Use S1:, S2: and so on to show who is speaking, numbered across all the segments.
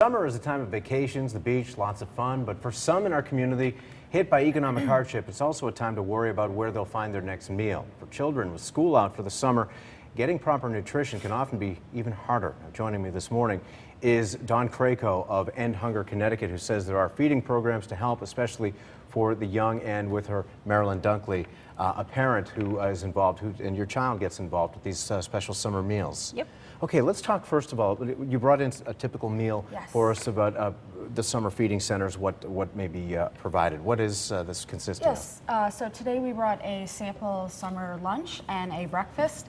S1: Summer is a time of vacations, the beach, lots of fun, but for some in our community hit by economic hardship, it's also a time to worry about where they'll find their next meal. For children with school out for the summer, getting proper nutrition can often be even harder. Now, joining me this morning is Don Craco of End Hunger Connecticut, who says there are feeding programs to help, especially for the young, and with her Marilyn Dunkley, a parent who is involved, and your child gets involved with these special summer meals.
S2: Yep.
S1: Okay, let's talk first of all, you brought in a typical meal for us about the summer feeding centers, what may be provided. What is this consisting of?
S2: Yes, so today we brought a sample summer lunch and a breakfast.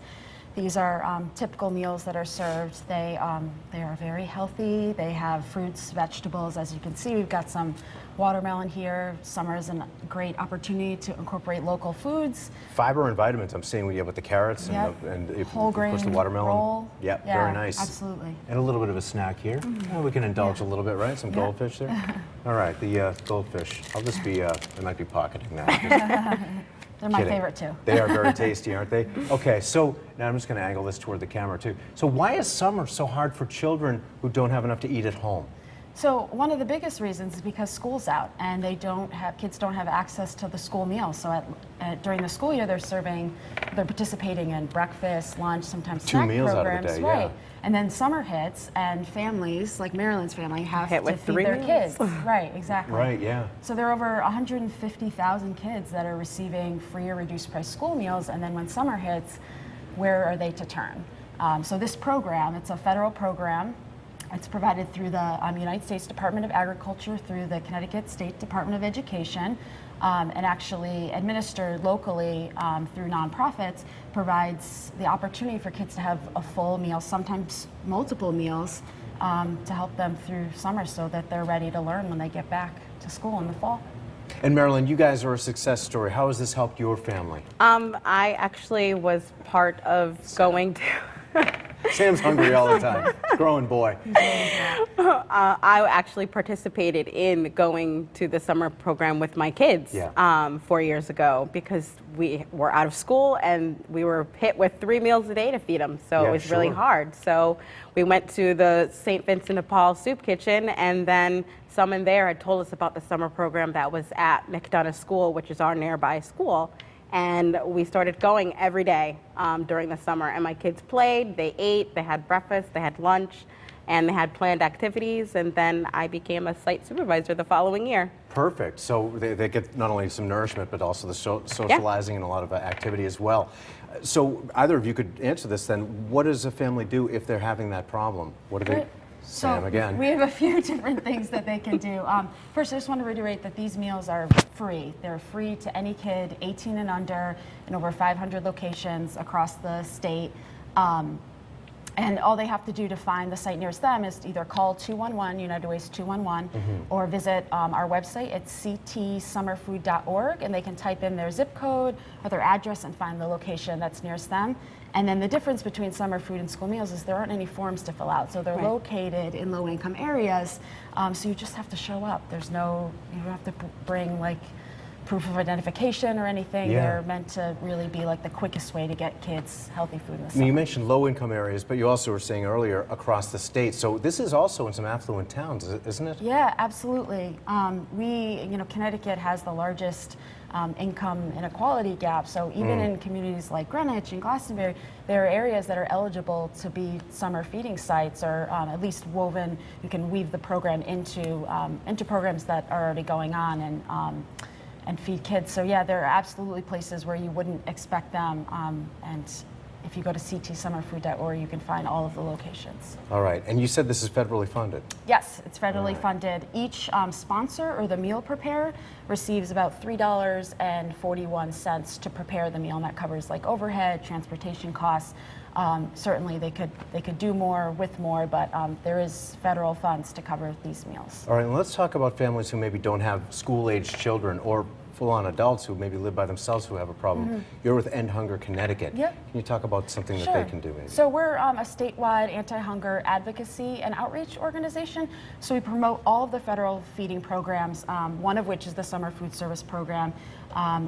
S2: These are typical meals that are served. They are very healthy. They have fruits, vegetables. As you can see, we've got some watermelon here. Summer is a great opportunity to incorporate local foods.
S1: Fiber and vitamins, I'm seeing with the carrots and
S2: whole grain,
S1: of course the watermelon.
S2: Roll.
S1: Yeah, very nice.
S2: Absolutely.
S1: And a little bit of a snack here. We can indulge a little bit, right? Some goldfish there. All right, the goldfish. I'll just be, I might be pocketing that.
S2: They're my favorite too.
S1: They are very tasty, aren't they? Okay, so now I'm just going to angle this toward the camera too. So why is summer so hard for children who don't have enough to eat at home?
S2: So one of the biggest reasons is because school's out and kids don't have access to the school meal. So during the school year, they're participating in breakfast, lunch, sometimes snack
S1: meals
S2: programs,
S1: out of the day,
S2: right? And then summer hits, and families like Marilyn's family have to feed their kids. Right, exactly.
S1: Right, yeah.
S2: So there are over 150,000 kids that are receiving free or reduced price school meals, and then when summer hits, where are they to turn? So this program, it's a federal program. It's provided through the United States Department of Agriculture, through the Connecticut State Department of Education, and actually administered locally through nonprofits, provides the opportunity for kids to have a full meal, sometimes multiple meals, to help them through summer so that they're ready to learn when they get back to school in the fall.
S1: And Marilyn, you guys are a success story. How has this helped your family?
S3: I actually was part of going to...
S1: Sam's hungry all the time. Growing boy.
S3: I actually participated in going to the summer program with my kids 4 years ago because we were out of school and we were hit with 3 meals a day to feed them. So it was really hard. So we went to the St. Vincent de Paul soup kitchen, and then someone there had told us about the summer program that was at McDonough School, which is our nearby school. And we started going every day during the summer. And my kids played, they ate, they had breakfast, they had lunch, and they had planned activities. And then I became a site supervisor the following year.
S1: Perfect. So they get not only some nourishment, but also the socializing and a lot of activity as well. So either of you could answer this then. What does a family do if they're having that problem? What do they... Sam, again.
S2: We have a few different things that they can do. First, I just want to reiterate that these meals are free. They're free to any kid 18 and under in over 500 locations across the state. And all they have to do to find the site nearest them is to either call 211, United Way's 211, or visit our website at ctsummerfood.org, and they can type in their zip code or their address and find the location that's nearest them. And then the difference between summer food and school meals is there aren't any forms to fill out. So they're located in low-income areas, so you just have to show up. You don't have to bring like proof of identification or anything. They're meant to really be like the quickest way to get kids healthy food in the summer.
S1: You mentioned low-income areas, but you also were saying earlier across the state. So this is also in some affluent towns, isn't it?
S2: Yeah, absolutely. Connecticut has the largest income inequality gap. So even in communities like Greenwich and Glastonbury, there are areas that are eligible to be summer feeding sites, or at least woven. You can weave the program into programs that are already going on and feed kids. So yeah, there are absolutely places where you wouldn't expect them. And if you go to ctsummerfood.org, you can find all of the locations.
S1: All right, and you said this is federally funded?
S2: Yes, it's federally funded. Each sponsor or the meal preparer receives about $3.41 to prepare the meal, and that covers like overhead, transportation costs. Certainly they could do more with more, but there is federal funds to cover these meals.
S1: All right, and let's talk about families who maybe don't have school-aged children, or full-on adults who maybe live by themselves who have a problem. You're with End Hunger Connecticut.
S2: Yep.
S1: Can you talk about something that
S2: Sure.
S1: they can do maybe?
S2: So we're a statewide anti-hunger advocacy and outreach organization. So we promote all of the federal feeding programs, one of which is the summer food service program,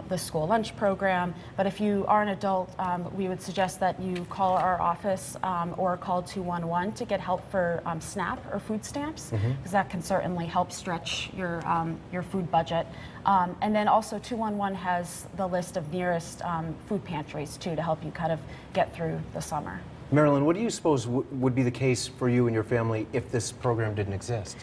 S2: the school lunch program. But if you are an adult, we would suggest that you call our office or call 211 to get help for SNAP or food stamps, because that can certainly help stretch your food budget. And then also 211 has the list of nearest food pantries too to help you kind of get through the summer.
S1: Marilyn, what do you suppose would be the case for you and your family if this program didn't exist?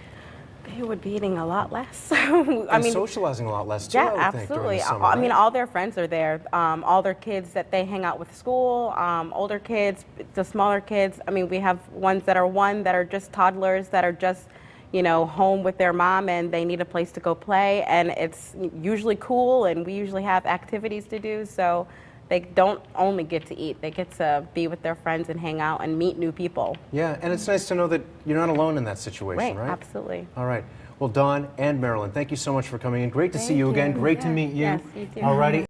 S3: They would be eating a lot less.
S1: And socializing a lot less too,
S3: Yeah,
S1: I would think, during
S3: absolutely.
S1: the summer,
S3: I mean,
S1: right?
S3: all their friends are there. All their kids that they hang out with school, older kids, the smaller kids. I mean, we have ones that are just toddlers that are just, you know, home with their mom and they need a place to go play. And it's usually cool and we usually have activities to do. So they don't only get to eat, they get to be with their friends and hang out and meet new people.
S1: Yeah, and it's nice to know that you're not alone in that situation, right?
S3: Absolutely.
S1: All right. Well, Dawn and Marilyn, thank you so much for coming in. Great to see
S2: Thank
S1: you again.
S2: you.
S1: Great to
S2: Yeah.
S1: meet you.
S3: Yes, you too.
S1: All righty.